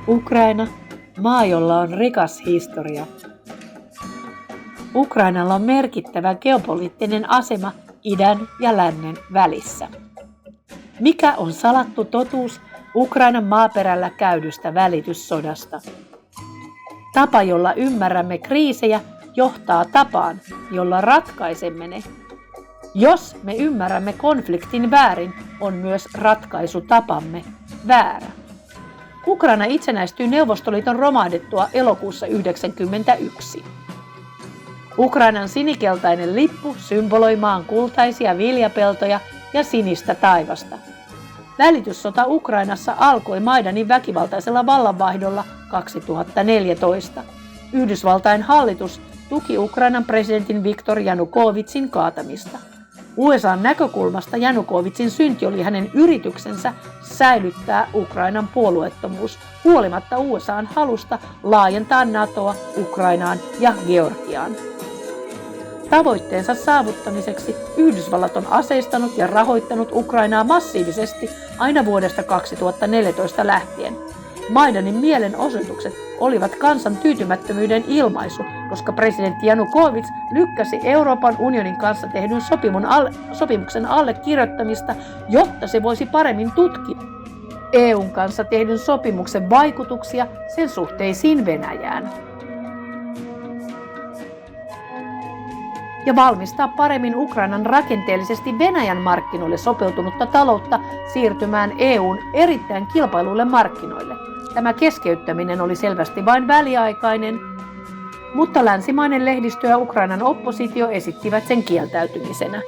Ukraina, maa, jolla on rikas historia. Ukrainalla on merkittävä geopoliittinen asema idän ja lännen välissä. Mikä on salattu totuus Ukrainan maaperällä käydystä välityssodasta? Tapa, jolla ymmärrämme kriisejä, johtaa tapaan, jolla ratkaisemme ne. Jos me ymmärrämme konfliktin väärin, on myös ratkaisutapamme väärä. Ukraina itsenäistyi Neuvostoliiton romahdettua elokuussa 1991. Ukrainan sinikeltainen lippu symboloi maan kultaisia viljapeltoja ja sinistä taivasta. Välityssota Ukrainassa alkoi Maidanin väkivaltaisella vallanvaihdolla 2014. Yhdysvaltain hallitus tuki Ukrainan presidentin Viktor Janukovytsin kaatamista. USA:n näkökulmasta Janukovytsin synti oli hänen yrityksensä säilyttää Ukrainan puolueettomuus huolimatta USA:n halusta laajentaa NATOa Ukrainaan ja Georgiaan. Tavoitteensa saavuttamiseksi Yhdysvallat on aseistanut ja rahoittanut Ukrainaa massiivisesti aina vuodesta 2014 lähtien. Maidanin mielenosoitukset olivat kansan tyytymättömyyden ilmaisu, koska presidentti Janukovyts lykkäsi Euroopan unionin kanssa tehdyn sopimuksen allekirjoittamista, jotta se voisi paremmin tutkia EUn kanssa tehdyn sopimuksen vaikutuksia sen suhteisiin Venäjään ja valmistaa paremmin Ukrainan rakenteellisesti Venäjän markkinoille sopeutunutta taloutta siirtymään EUn erittäin kilpailuille markkinoille. Tämä keskeyttäminen oli selvästi vain väliaikainen, mutta länsimainen lehdistö ja Ukrainan oppositio esittivät sen kieltäytymisenä.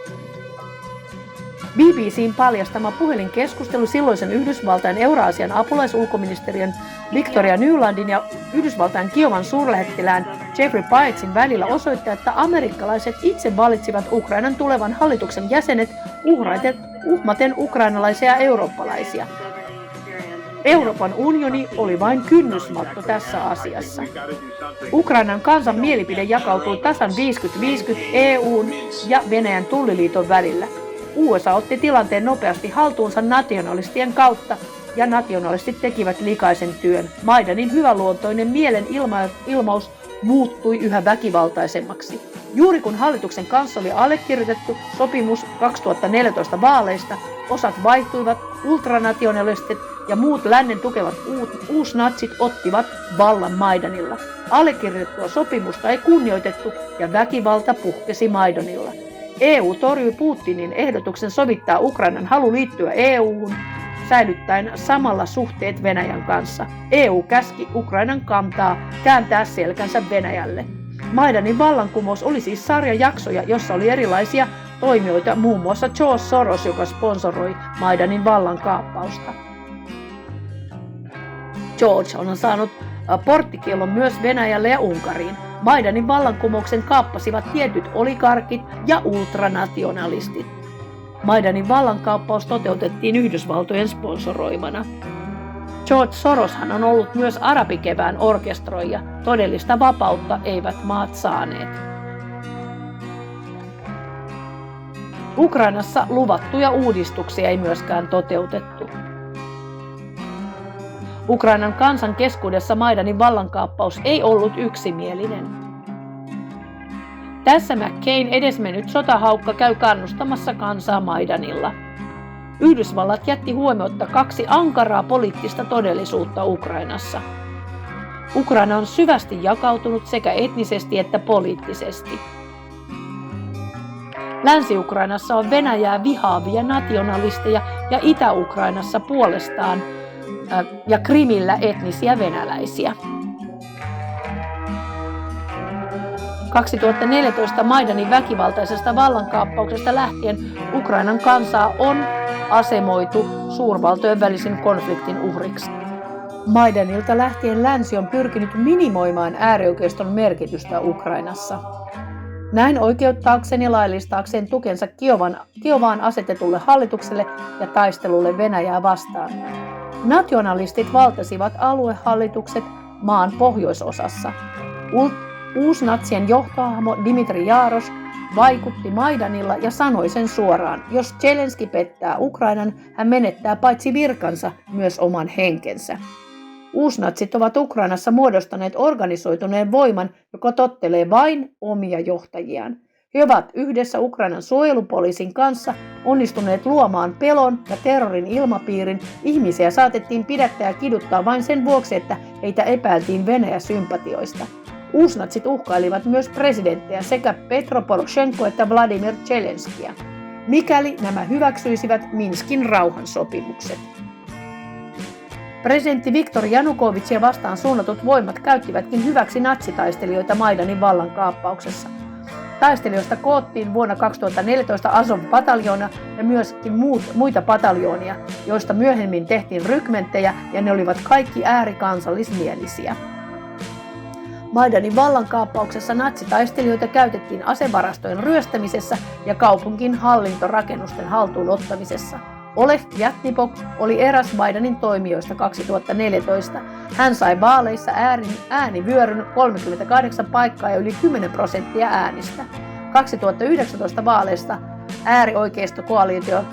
BBC:n paljastama puhelinkeskustelu silloisen Yhdysvaltain Euraasian apulaisulkoministeriön Victoria Nulandin ja Yhdysvaltain Kiovan suurlähettilään Jeffrey Paetsin välillä osoitti, että amerikkalaiset itse valitsivat Ukrainan tulevan hallituksen jäsenet uhmaten ukrainalaisia ja eurooppalaisia. Euroopan unioni oli vain kynnysmatto tässä asiassa. Ukrainan kansan mielipide jakautui tasan 50-50 EUn ja Venäjän tulliliiton välillä. USA otti tilanteen nopeasti haltuunsa nationalistien kautta ja nationalistit tekivät likaisen työn. Maidanin hyväluontoinen mielenilmaus muuttui yhä väkivaltaisemmaksi. Juuri kun hallituksen kanssa oli allekirjoitettu sopimus 2014 vaaleista, osat vaihtuivat, ultranationalistit ja muut lännen tukevat uusnatsit ottivat vallan Maidanilla. Allekirjoitettua sopimusta ei kunnioitettu ja väkivalta puhkesi Maidanilla. EU torjui Putinin ehdotuksen sovittaa Ukrainan halu liittyä EU:hun, säilyttäen samalla suhteet Venäjän kanssa. EU käski Ukrainan kääntää selkänsä Venäjälle. Maidanin vallankumous oli siis sarja jaksoja, jossa oli erilaisia toimijoita, muun muassa George Soros, joka sponsoroi Maidanin vallankaappausta. George on saanut porttikiellon myös Venäjälle ja Unkariin. Maidanin vallankumouksen kaappasivat tietyt oligarkit ja ultranationalistit. Maidanin vallankaappaus toteutettiin Yhdysvaltojen sponsoroimana. George Soroshan on ollut myös arabikevään orkestroija. Todellista vapautta eivät maat saaneet. Ukrainassa luvattuja uudistuksia ei myöskään toteutettu. Ukrainan kansan keskuudessa Maidanin vallankaappaus ei ollut yksimielinen. Tässä McCain edesmennyt sotahaukka käy kannustamassa kansaa Maidanilla. Yhdysvallat jätti huomiotta kaksi ankaraa poliittista todellisuutta Ukrainassa. Ukraina on syvästi jakautunut sekä etnisesti että poliittisesti. Länsi-Ukrainassa on Venäjää vihaavia nationalisteja ja Itä-Ukrainassa puolestaan ja Krimillä etnisiä venäläisiä. 2014 Maidanin väkivaltaisesta vallankaappauksesta lähtien Ukrainan kansaa on asemoitu suurvaltojen välisen konfliktin uhriksi. Maidanilta lähtien länsi on pyrkinyt minimoimaan äärioikeiston merkitystä Ukrainassa. Näin oikeuttaakseen ja laillistaakseen tukensa Kiovaan asetetulle hallitukselle ja taistelulle Venäjää vastaan. Nationalistit valtasivat aluehallitukset maan pohjoisosassa. Uusnatsien johtohahmo Dmitri Jaroš vaikutti Maidanilla ja sanoi sen suoraan: jos Zelenski pettää Ukrainan, hän menettää paitsi virkansa myös oman henkensä. Uusnatsit ovat Ukrainassa muodostaneet organisoituneen voiman, joka tottelee vain omia johtajiaan. He ovat yhdessä Ukrainan suojelupoliisin kanssa onnistuneet luomaan pelon ja terrorin ilmapiirin. Ihmisiä saatettiin pidättää ja kiduttaa vain sen vuoksi, että heitä epäiltiin Venäjä-sympatioista. Uusnatsit uhkailivat myös presidenttejä sekä Petro Poroshenko että Vladimir Zelenskyä, mikäli nämä hyväksyisivät Minskin rauhansopimukset. Presidentti Viktor Janukovytsia vastaan suunnatut voimat käyttivätkin hyväksi natsitaistelijoita Maidanin vallankaappauksessa. Taistelijoista koottiin vuonna 2014 Azov-pataljoona ja myöskin muita pataljoonia, joista myöhemmin tehtiin rykmenttejä ja ne olivat kaikki äärikansallismielisiä. Maidanin vallankaappauksessa natsitaistelijoita käytettiin asevarastojen ryöstämisessä ja kaupunkin hallintorakennusten haltuun ottamisessa. Oleg Jatnipok oli eräs Maidanin toimijoista 2014. Hän sai vaaleissa äänivyöryn 38 paikkaa ja yli 10% äänistä. 2019 vaaleista äärioikeistokoalitio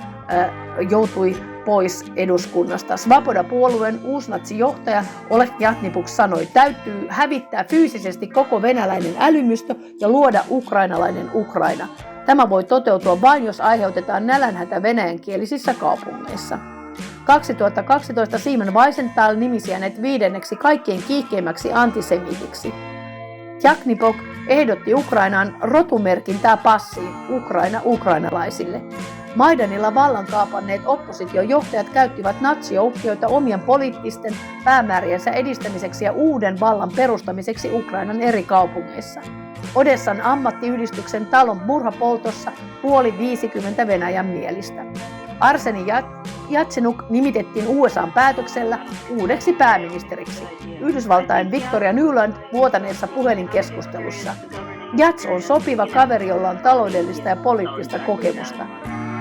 joutui pois eduskunnasta. Svoboda-puolueen uusnatsijohtaja Oleg Jatnipuk sanoi, täytyy hävittää fyysisesti koko venäläinen älymystö ja luoda ukrainalainen Ukraina. Tämä voi toteutua vain, jos aiheutetaan nälänhätä venäjänkielisissä kaupungeissa. 2012 Simon Wiesenthal nimisi hänet 5. kaikkein kiihkeimmäksi antisemitiksi. Jatnipok ehdotti Ukrainaan rotumerkintää passiin Ukraina ukrainalaisille. Maidanilla vallan kaapanneet oppositiojohtajat käyttivät natsijoukkioita omien poliittisten päämääriensä edistämiseksi ja uuden vallan perustamiseksi Ukrainan eri kaupungeissa. Odessan ammattiyhdistyksen talon murhapoltossa kuoli 50 Venäjän mielistä. Arseni Jatsenuk nimitettiin USA:n päätöksellä uudeksi pääministeriksi Yhdysvaltain Victoria Nuland vuotaneessa puhelinkeskustelussa. Jats on sopiva kaveri, jolla on taloudellista ja poliittista kokemusta.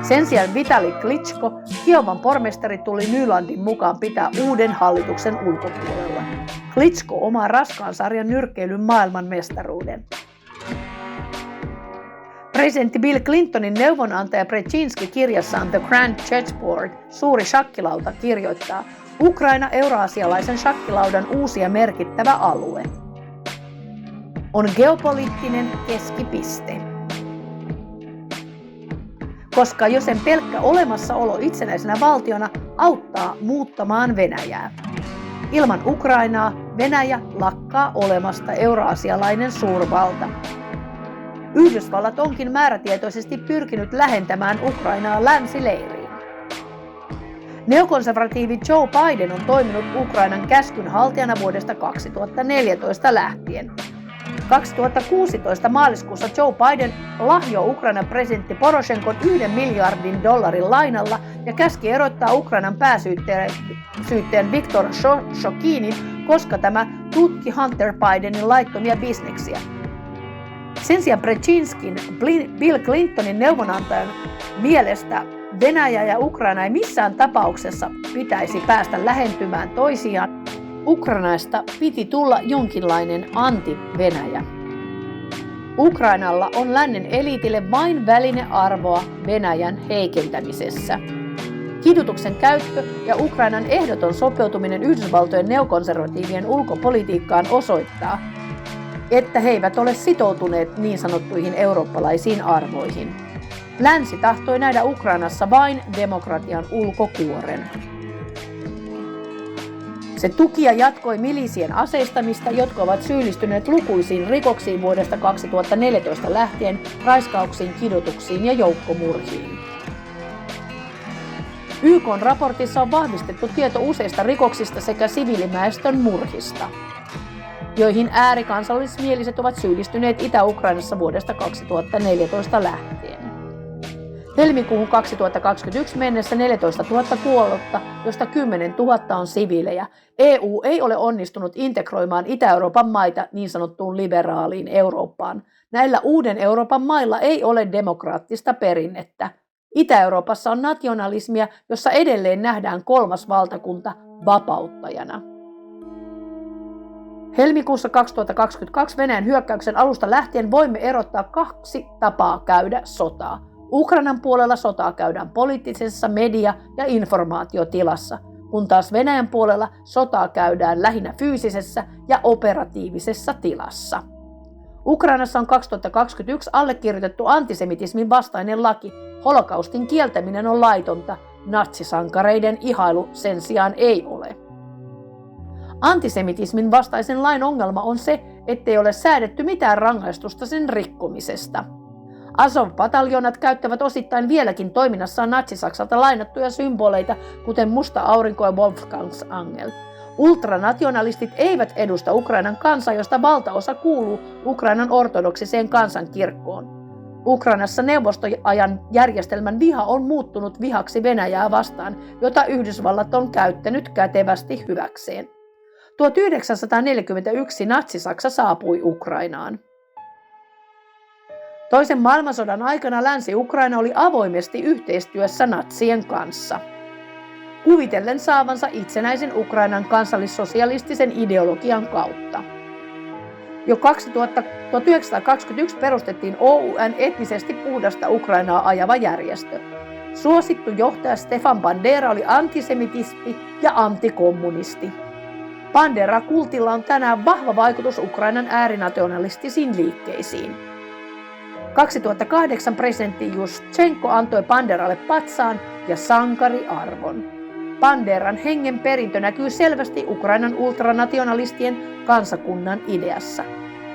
Sen sijaan Vitali Klitschko, Kiovan pormestari, tuli Nylandin mukaan pitää uuden hallituksen ulkopuolella. Klitschko omaa raskaan sarjan nyrkkeilyn maailmanmestaruuden. Presidentti Bill Clintonin neuvonantaja Brzezinski kirjassaan The Grand Chessboard, suuri shakkilauta, kirjoittaa Ukraina euraasialaisen shakkilaudan uusi ja merkittävä alue. On geopoliittinen keskipiste. Koska jo sen pelkkä olemassaolo itsenäisenä valtiona auttaa muuttamaan Venäjää. Ilman Ukrainaa Venäjä lakkaa olemasta euraasialainen suurvalta. Yhdysvallat onkin määrätietoisesti pyrkinyt lähentämään Ukrainaa länsileiriin. Neokonservatiivi Joe Biden on toiminut Ukrainan käskynhaltijana vuodesta 2014 lähtien. 2016 maaliskuussa Joe Biden lahjoi Ukrainan presidentti Poroshenkon $1 miljardin lainalla ja käski erottaa Ukrainan pääsyyttäjän Viktor Shokinin, koska tämä tutki Hunter Bidenin laittomia bisneksiä. Sen sijaan Brzezinskin Bill Clintonin neuvonantajan mielestä Venäjä ja Ukraina ei missään tapauksessa pitäisi päästä lähentymään toisiaan. Ukrainasta piti tulla jonkinlainen anti-Venäjä. Ukrainalla on lännen eliitille vain välinearvoa Venäjän heikentämisessä. Kidutuksen käyttö ja Ukrainan ehdoton sopeutuminen Yhdysvaltojen neokonservatiivien ulkopolitiikkaan osoittaa, että he eivät ole sitoutuneet niin sanottuihin eurooppalaisiin arvoihin. Länsi tahtoi nähdä Ukrainassa vain demokratian ulkokuoren. Se tuki ja jatkoi milisien aseistamista, jotka ovat syyllistyneet lukuisiin rikoksiin vuodesta 2014 lähtien, raiskauksiin, kidutuksiin ja joukkomurhiin. YK:n raportissa on vahvistettu tieto useista rikoksista sekä siviilimäestön murhista, joihin äärikansallismieliset ovat syyllistyneet Itä-Ukrainassa vuodesta 2014 lähtien. Helmikuuhun 2021 mennessä 14 000 kuollutta, josta 10 000 on siviilejä. EU ei ole onnistunut integroimaan Itä-Euroopan maita niin sanottuun liberaaliin Eurooppaan. Näillä uuden Euroopan mailla ei ole demokraattista perinnettä. Itä-Euroopassa on nationalismia, jossa edelleen nähdään kolmas valtakunta vapauttajana. Helmikuussa 2022 Venäjän hyökkäyksen alusta lähtien voimme erottaa 2 tapaa käydä sotaa. Ukrainan puolella sotaa käydään poliittisessa media- ja informaatiotilassa. kun taas Venäjän puolella sotaa käydään lähinnä fyysisessä ja operatiivisessa tilassa. Ukrainassa on 2021 allekirjoitettu antisemitismin vastainen laki. Holokaustin kieltäminen on laitonta, natsisankareiden ihailu sen sijaan ei ole. Antisemitismin vastaisen lain ongelma on se, ettei ole säädetty mitään rangaistusta sen rikkomisesta. Azov-pataljonat käyttävät osittain vieläkin toiminnassaan natsi-Saksalta lainattuja symboleita, kuten musta aurinko ja Wolfgangsangel. Ultranationalistit eivät edusta Ukrainan kansaa, josta valtaosa kuuluu Ukrainan ortodoksiseen kansankirkkoon. Ukrainassa neuvostoajan järjestelmän viha on muuttunut vihaksi Venäjää vastaan, jota Yhdysvallat on käyttänyt kätevästi hyväkseen. 1941 natsi-Saksa saapui Ukrainaan. Toisen maailmansodan aikana Länsi-Ukraina oli avoimesti yhteistyössä natsien kanssa, kuvitellen saavansa itsenäisen Ukrainan kansallissosialistisen ideologian kautta. Jo 1921 perustettiin OUN etnisesti puhdasta Ukrainaa ajava järjestö. Suosittu johtaja Stefan Bandera oli antisemitisti ja antikommunisti. Bandera-kultilla on tänään vahva vaikutus Ukrainan äärinationalistisiin liikkeisiin. 2008 presidentti Jushchenko antoi Banderalle patsaan ja sankariarvon. Banderan hengen perintö näkyy selvästi Ukrainan ultranationalistien kansakunnan ideassa.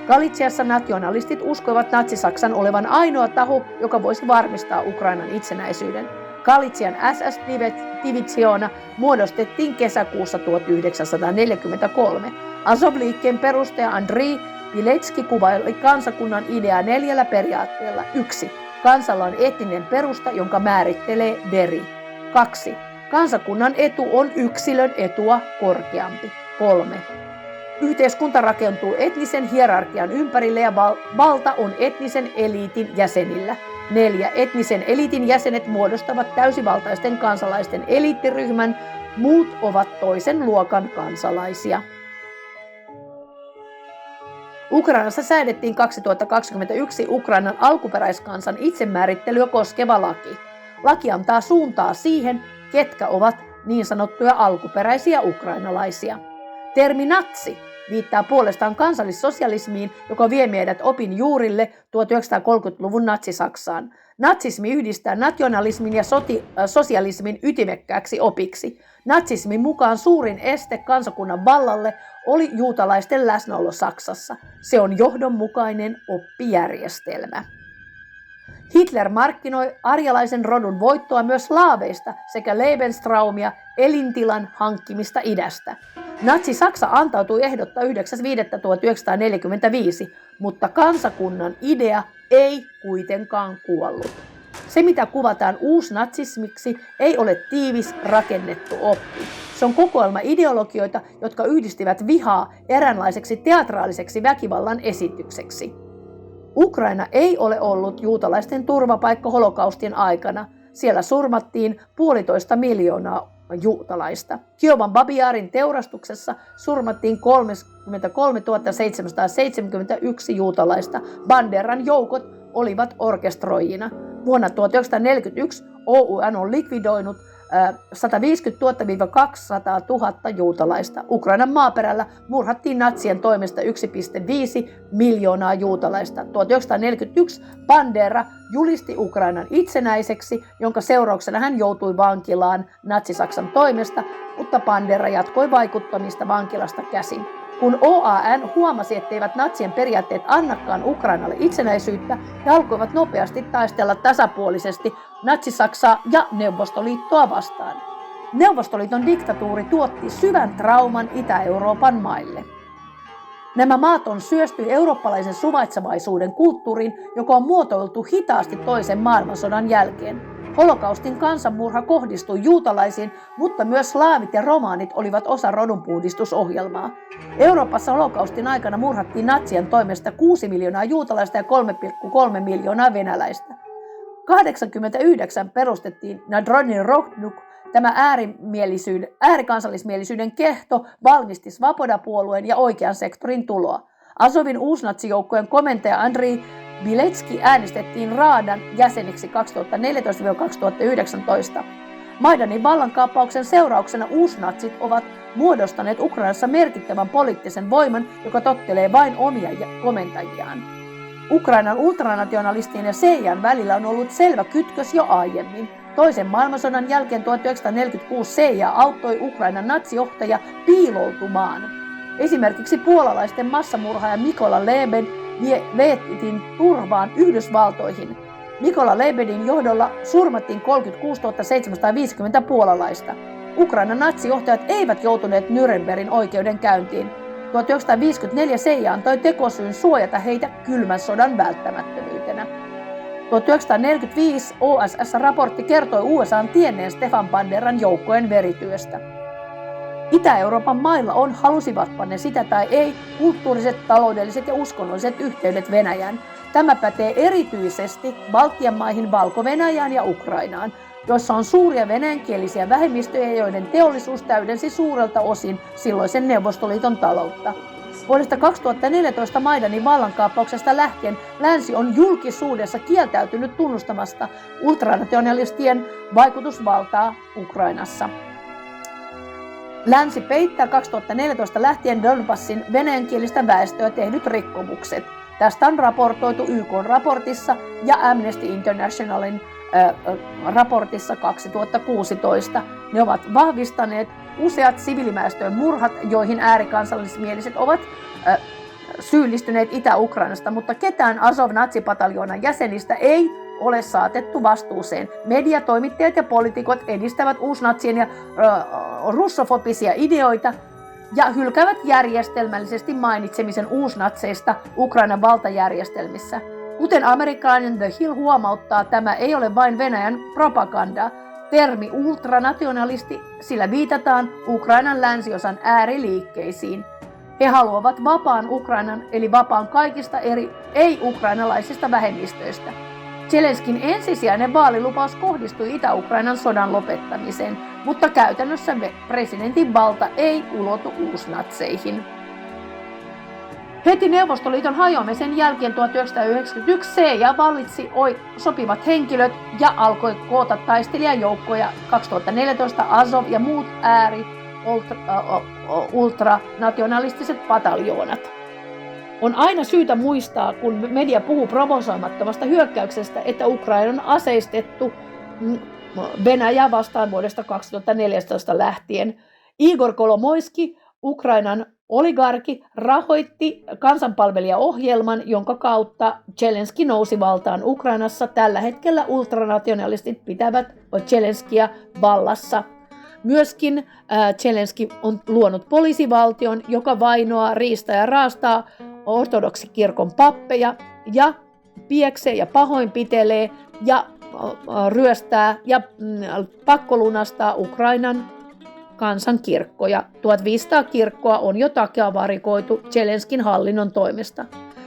Galiciassa nationalistit uskoivat natsi-Saksan olevan ainoa taho, joka voisi varmistaa Ukrainan itsenäisyyden. Galician SS-divisiona muodostettiin kesäkuussa 1943. Azov-liikkeen perustaja Andrii Bilecki kuvaili kansakunnan ideaa 4 periaatteella. 1. Kansalla on etninen perusta, jonka määrittelee veri. 2. Kansakunnan etu on yksilön etua korkeampi. 3. Yhteiskunta rakentuu etnisen hierarkian ympärille ja valta on etnisen eliitin jäsenillä. 4. Etnisen eliitin jäsenet muodostavat täysivaltaisten kansalaisten eliittiryhmän, muut ovat toisen luokan kansalaisia. Ukrainassa säädettiin 2021 Ukrainan alkuperäiskansan itsemäärittelyä koskeva laki. Laki antaa suuntaa siihen, ketkä ovat niin sanottuja alkuperäisiä ukrainalaisia. Termi natsi viittaa puolestaan kansallissosialismiin, joka vie meidät opin juurille 1930-luvun natsi-Saksaan. Natsismi yhdistää nationalismin ja sosialismin ytimekkääksi opiksi. Natsismin mukaan suurin este kansakunnan vallalle oli juutalaisten läsnäolo Saksassa. Se on johdonmukainen oppijärjestelmä. Hitler markkinoi arjalaisen rodun voittoa myös slaaveista sekä Lebenstraumia, elintilan hankkimista idästä. Natsi-Saksa antautui ehdottaa 9.5.1945, mutta kansakunnan idea ei kuitenkaan kuollut. Se, mitä kuvataan uusnatsismiksi, ei ole tiivis, rakennettu oppi. Se on kokoelma ideologioita, jotka yhdistivät vihaa eräänlaiseksi teatraaliseksi väkivallan esitykseksi. Ukraina ei ole ollut juutalaisten turvapaikka holokaustin aikana. Siellä surmattiin 1,5 miljoonaa juutalaista. Kiovan Babi-Jarin teurastuksessa surmattiin 33 771 juutalaista. Banderan joukot olivat orkestroijina. Vuonna 1941 OUN on likvidoinut 150 000–200 000 juutalaista. Ukrainan maaperällä murhattiin natsien toimesta 1,5 miljoonaa juutalaista. 1941 Bandera julisti Ukrainan itsenäiseksi, jonka seurauksena hän joutui vankilaan natsi-Saksan toimesta, mutta Bandera jatkoi vaikuttamista vankilasta käsin. Kun OAN huomasi, etteivät natsien periaatteet annakaan Ukrainalle itsenäisyyttä, he alkoivat nopeasti taistella tasapuolisesti natsi-Saksaa ja Neuvostoliittoa vastaan. Neuvostoliiton diktatuuri tuotti syvän trauman Itä-Euroopan maille. Nämä maat on syösty eurooppalaisen suvaitsevaisuuden kulttuuriin, joka on muotoiltu hitaasti toisen maailmansodan jälkeen. Holokaustin kansanmurha kohdistui juutalaisiin, mutta myös slaavit ja romaanit olivat osa rodunpuhdistusohjelmaa. Euroopassa holokaustin aikana murhattiin natsien toimesta 6 miljoonaa juutalaista ja 3,3 miljoonaa venäläistä. 1989 perustettiin Narodny Ruch, tämä äärikansallismielisyyden kehto valmisti Svoboda-puolueen ja oikean sektorin tuloa. Azovin uusnatsijoukkojen komentaja Andrii Bilecki äänestettiin Raadan jäseniksi 2014–2019. Maidanin vallankaappauksen seurauksena uusnatsit ovat muodostaneet Ukrainassa merkittävän poliittisen voiman, joka tottelee vain omia komentajiaan. Ukrainan ultranationalistien ja CIAn välillä on ollut selvä kytkös jo aiemmin. Toisen maailmansodan jälkeen 1946 CIA auttoi Ukrainan natsijohtaja piiloutumaan. Esimerkiksi puolalaisten massamurhaaja Mikola Lebed vietiin turvaan Yhdysvaltoihin. Mikola Lebedin johdolla surmattiin 36 750 puolalaista. Ukrainan natsijohtajat eivät joutuneet Nürnbergin oikeudenkäyntiin. 1954 CIA antoi tekosyyn suojata heitä kylmän sodan välttämättömyytenä. 1945 OSS-raportti kertoi USA:n tienneen Stefan Banderan joukkojen verityöstä. Itä-Euroopan mailla on, halusivatpa ne sitä tai ei, kulttuuriset, taloudelliset ja uskonnolliset yhteydet Venäjään. Tämä pätee erityisesti Baltian maihin, Valko-Venäjään ja Ukrainaan, joissa on suuria venäjänkielisiä vähemmistöjä, joiden teollisuus täydensi suurelta osin silloisen Neuvostoliiton taloutta. Vuodesta 2014 Maidanin vallankaappauksesta lähtien länsi on julkisuudessa kieltäytynyt tunnustamasta ultranationalistien vaikutusvaltaa Ukrainassa. Länsi peittää 2014 lähtien Donbassin venäjänkielistä väestöä tehdyt rikkomukset. Tästä on raportoitu YK:n raportissa ja Amnesty Internationalin raportissa 2016. Ne ovat vahvistaneet useat siviiliväestön murhat, joihin äärikansallismieliset ovat syyllistyneet Itä-Ukrainasta, mutta ketään Azov-natsipataljoonan jäsenistä ei ole saatettu vastuuseen. Mediatoimittajat ja poliitikot edistävät uusnatsien ja russofobisia ideoita ja hylkäävät järjestelmällisesti mainitsemisen uusnatseista Ukrainan valtajärjestelmissä. Kuten amerikkalainen The Hill huomauttaa, tämä ei ole vain Venäjän propagandaa. Termi ultranationalisti, sillä viitataan Ukrainan länsiosan ääriliikkeisiin. He haluavat vapaan Ukrainan, eli vapaan kaikista eri ei-ukrainalaisista vähemmistöistä. Zelenskin ensisijainen vaalilupaus kohdistui Itä-Ukrainan sodan lopettamiseen, mutta käytännössä presidentin valta ei ulotu uusnatseihin. Heti Neuvostoliiton hajoamisen jälkeen 1991 CIA vallitsi sopivat henkilöt ja alkoi koota taistelijajoukkoja. 2014 Azov ja muut ultranationalistiset pataljoonat. On aina syytä muistaa, kun media puhuu provosoimattomasta hyökkäyksestä, että Ukraina on aseistettu Venäjää vastaan vuodesta 2014 lähtien. Igor Kolomoiski, Ukrainan oligarki, rahoitti kansanpalvelijaohjelman, jonka kautta Zelenski nousi valtaan Ukrainassa. Tällä hetkellä ultranationalistit pitävät Zelenskia vallassa. Myöskin Zelenski on luonut poliisivaltion, joka vainoaa, riistää ja raastaa ortodoksikirkon pappeja ja pieksee ja pahoinpitelee ja ryöstää ja pakkolunastaa Ukrainan kansankirkkoja. 1500 kirkkoa on jo takavarikoitu Zelenskin hallinnon toimesta.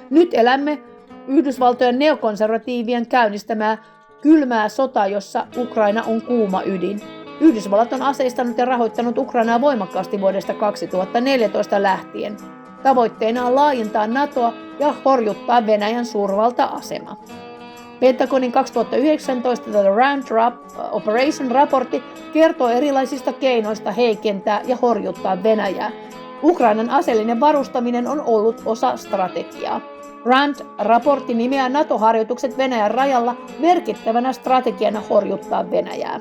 Nyt elämme Yhdysvaltojen neokonservatiivien käynnistämää kylmää sotaa, jossa Ukraina on kuuma ydin. Yhdysvallat on aseistanut ja rahoittanut Ukrainaa voimakkaasti vuodesta 2014 lähtien. Tavoitteena on laajentaa NATOa ja horjuttaa Venäjän suurvalta-asema. Pentagonin 2019 The Round Operation raportti kertoo erilaisista keinoista heikentää ja horjuttaa Venäjää. Ukrainan aseellinen varustaminen on ollut osa strategiaa. RAND-raportti nimeää NATO-harjoitukset Venäjän rajalla merkittävänä strategiana horjuttaa Venäjää.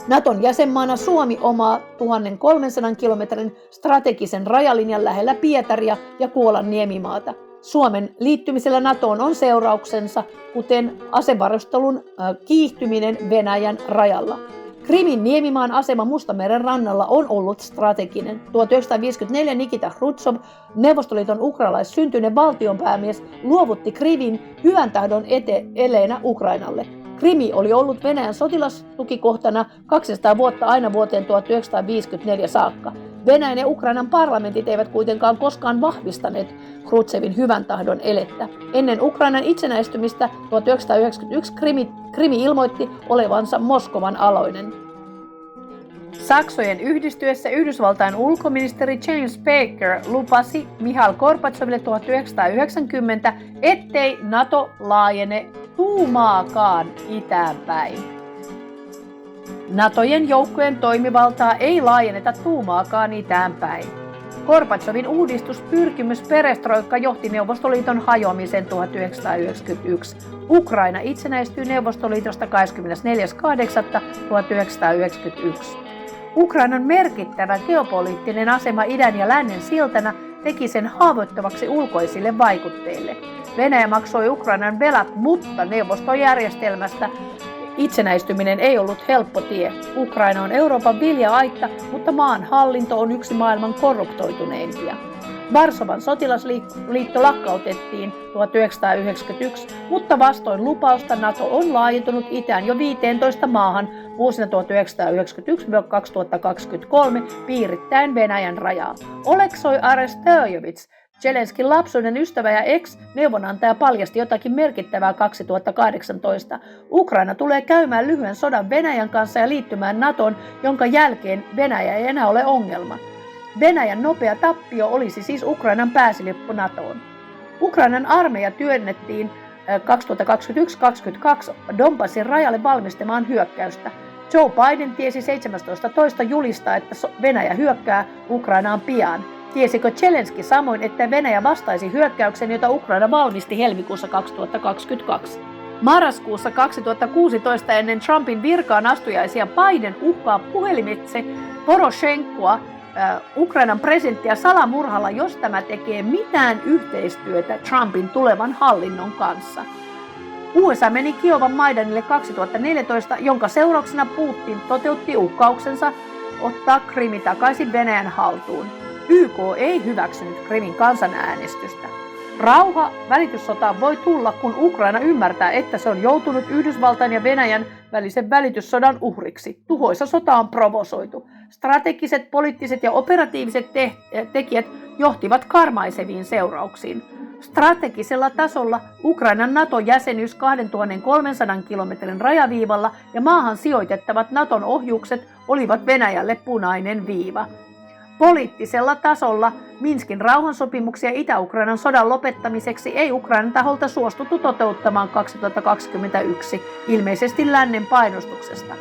Naton jäsenmaana Suomi omaa 1300 kilometrin strategisen rajalinjan lähellä Pietaria ja Kuolan niemimaata. Suomen liittymisellä NATOon on seurauksensa, kuten asevarustelun kiihtyminen Venäjän rajalla. Krimin niemimaan asema Mustameren rannalla on ollut strateginen. 1954 Nikita Hrutšov, Neuvostoliiton ukrainalaissyntyinen valtionpäämies, luovutti Krimin hyvän tahdon eleenä Ukrainalle. Krimi oli ollut Venäjän sotilastukikohtana 200 vuotta aina vuoteen 1954 saakka. Venäjän ja Ukrainan parlamentit eivät kuitenkaan koskaan vahvistaneet Hrutševin hyvän tahdon elettä. Ennen Ukrainan itsenäistymistä 1991 Krimi ilmoitti olevansa Moskovan aloinen. Saksojen yhdistyessä Yhdysvaltain ulkoministeri James Baker lupasi Mihail Gorbatsoville 1990, ettei NATO laajene tuumaakaan itään päin. NATOjen joukkojen toimivaltaa ei laajenneta tuumaakaan itään päin. Gorbatsovin uudistuspyrkimys perestroikka johti Neuvostoliiton hajoamiseen 1991. Ukraina itsenäistyi Neuvostoliitosta 24.8.1991. Ukrainan merkittävä geopoliittinen asema idän ja lännen siltana teki sen haavoittavaksi ulkoisille vaikutteille. Venäjä maksoi Ukrainan velat, mutta neuvostojärjestelmästä itsenäistyminen ei ollut helppo tie. Ukraina on Euroopan vilja-aitta, mutta maan hallinto on yksi maailman korruptoituneimpia. Varsovan sotilasliitto lakkautettiin 1991, mutta vastoin lupausta NATO on laajentunut itään jo 15 maahan vuosina 1991-2023 piirittäen Venäjän rajaa. Oleksoi Arestojevits, Zelenskin lapsuuden ystävä ja ex-neuvonantaja, paljasti jotakin merkittävää 2018. Ukraina tulee käymään lyhyen sodan Venäjän kanssa ja liittymään NATOon, jonka jälkeen Venäjä ei enää ole ongelma. Venäjän nopea tappio olisi siis Ukrainan pääsilippu NATOon. Ukrainan armeija työnnettiin 2021-2022 Donbassin rajalle valmistamaan hyökkäystä. Joe Biden tiesi 17.2. julistaa, että Venäjä hyökkää Ukrainaan pian. Tiesikö Zelenski samoin, että Venäjä vastaisi hyökkäyksen, jota Ukraina valmisti helmikuussa 2022? Marraskuussa 2016 ennen Trumpin virkaan astujaisia Biden uhkaa puhelimitse Poroshenkoa, Ukrainan presidenttiä, salamurhalla, jos tämä tekee mitään yhteistyötä Trumpin tulevan hallinnon kanssa. USA meni Kiovan Maidanille 2014, jonka seurauksena Putin toteutti uhkauksensa ottaa Krimi takaisin Venäjän haltuun. YK ei hyväksynyt Krimin kansanäänestystä. Rauha välityssotaan voi tulla, kun Ukraina ymmärtää, että se on joutunut Yhdysvaltain ja Venäjän välisen välityssodan uhriksi. Tuhoisa sota on provosoitu. Strategiset, poliittiset ja operatiiviset tekijät johtivat karmaiseviin seurauksiin. Strategisella tasolla Ukrainan NATO-jäsenyys 2300 kilometrin rajaviivalla ja maahan sijoitettavat NATOn ohjukset olivat Venäjälle punainen viiva. Poliittisella tasolla Minskin rauhansopimuksia Itä-Ukrainan sodan lopettamiseksi ei Ukrainan taholta suostuttu toteuttamaan 2021, ilmeisesti lännen painostuksesta.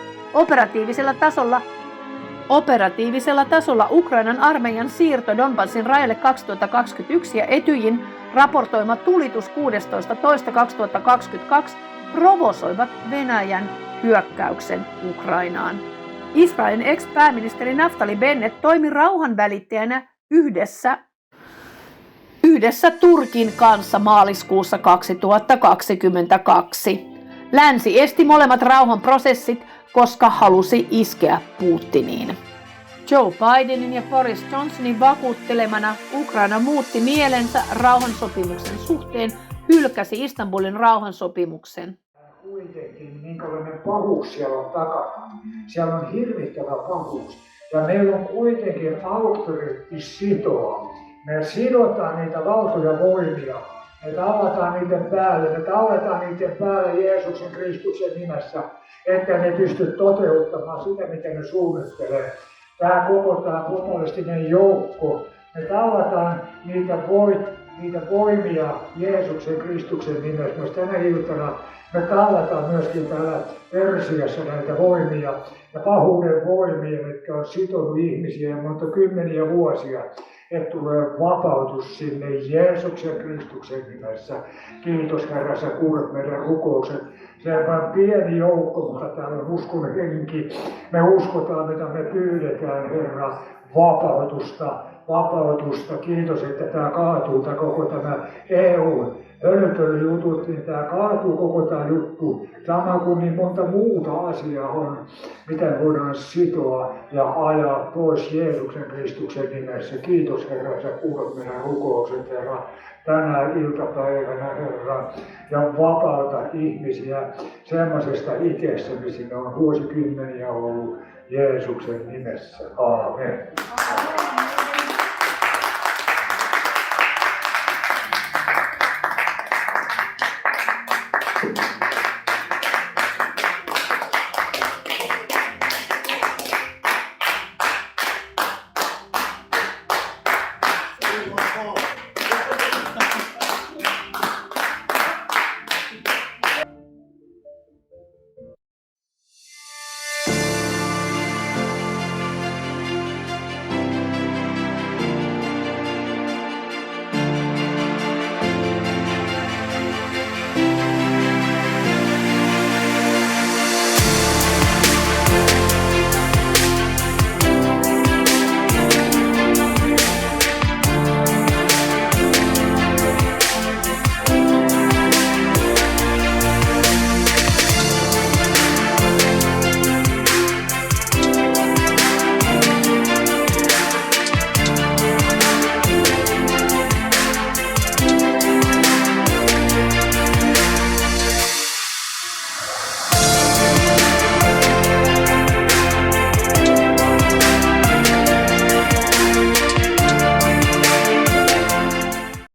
Operatiivisella tasolla Ukrainan armeijan siirto Donbassin rajalle 2021 ja Etyjin raportoima tulitus 16.2.2022 provosoivat Venäjän hyökkäyksen Ukrainaan. Israelin ex-pääministeri Naftali Bennett toimi rauhanvälittäjänä yhdessä Turkin kanssa maaliskuussa 2022. Länsi esti molemmat rauhanprosessit, koska halusi iskeä Putiniin. Joe Bidenin ja Boris Johnsonin vakuuttelemana Ukraina muutti mielensä rauhansopimuksen suhteen, hylkäsi Istanbulin rauhansopimuksen. Kuitenkin minkälainen pahuus siellä on takana. Siellä on hirvittävä pahuus. Ja meillä on kuitenkin auktoriteetti sitoa. Me sidotaan niitä valtoja voimia. Me tallataan niiden päälle Jeesuksen Kristuksen nimessä, että ne pysty toteuttamaan sitä, mitä ne suunnittelee. Tämä koko globalistinen joukko, me tallataan niitä voimia Jeesuksen Kristuksen nimessä. Myös tänä iltana me tallataan myöskin täällä Persiassa näitä voimia ja pahuuden voimia, jotka on sitonut ihmisiä monta kymmeniä vuosia, että tulee vapautus sinne Jeesuksen Kristuksen nimessä. Kiitos Herra, sä kuulet meidän rukoukset. Se on vain pieni joukko, mutta täällä on uskon henki. Me uskotaan, mitä me pyydetään, Herra, vapautusta. Kiitos, että tämä kaatuu, tämä koko tämä EU-hölöpölyjutut, niin tämä kaatuu koko tämä juttu. Sama kuin niin monta muuta asiaa on, miten voidaan sitoa ja ajaa pois Jeesuksen Kristuksen nimessä. Kiitos Herra, sä kuulet meidän rukoukset, Herra, tänä iltapäivänä, Herra, ja vapauta ihmisiä semmoisesta ikestä, missä ne on vuosikymmeniä ollut Jeesuksen nimessä. Aamen.